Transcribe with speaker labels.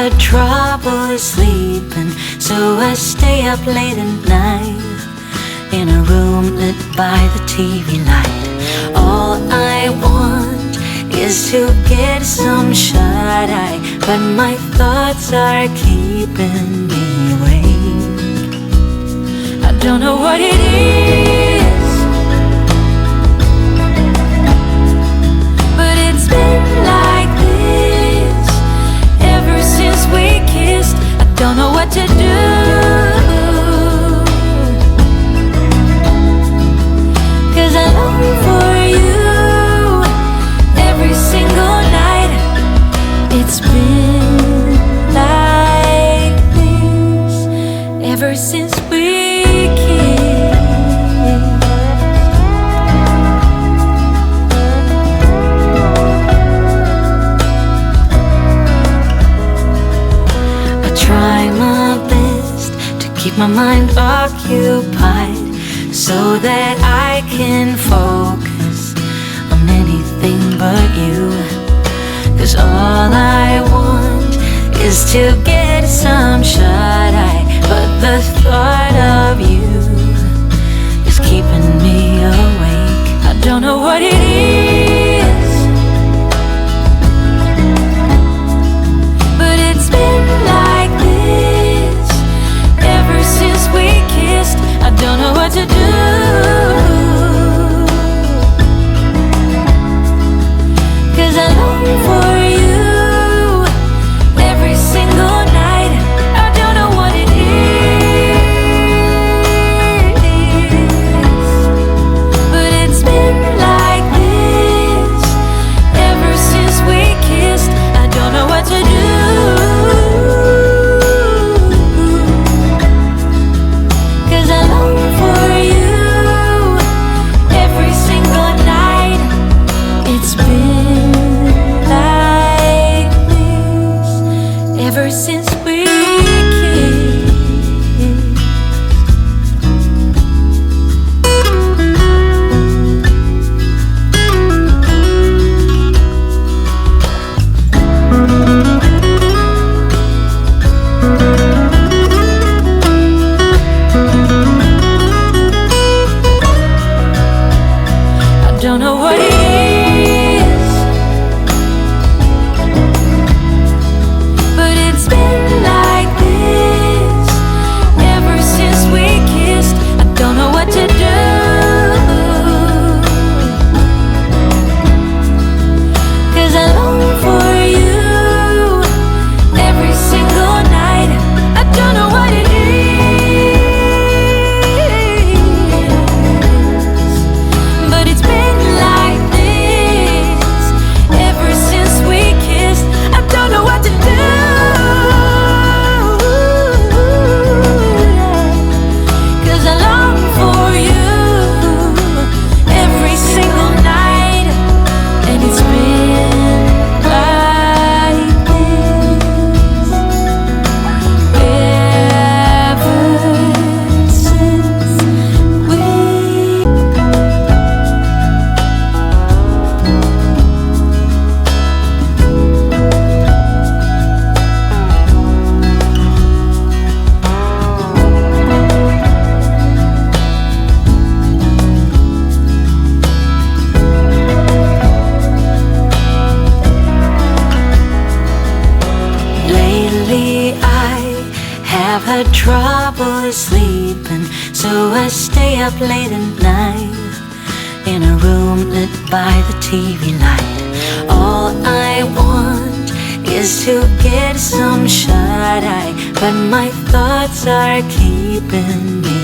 Speaker 1: had trouble sleeping, so I stay up late at night in a room lit by the TV light. All I want is to get some shut-eye, but my thoughts are keeping me awake. I don't know what it is, but it's been like this ever since we kissed. I don't know what to do, 'cause I long for you every single night. It's been like this ever since we kissed. I try my best to keep my mind occupied so that I can focus on anything but you. 'Cause all I want is to get some shut-eye, but the thought of you is keeping me awake. I don't know what it is, but it's been like this ever since we kissed. I don't know what to do, 'cause I long for you every single night. I don't know what it is, but it's been like this ever since we kissed. I don't know what to do, 'cause I long for you every single night. It's been like this ever since we kissed. I don't know what it is, but it's been like this ever since we kissed. I don't know what to do, 'cause I long for you every single night. I don't know what it is, but it's been like this ever since we kissed. I don't know what to do, 'cause I long for you every single night. And it's been like this ever since we. Lately I have had trouble sleeping, so I stay up late at night in a room lit by the TV light. All I want is to get some shut-eye, but my thoughts are keeping me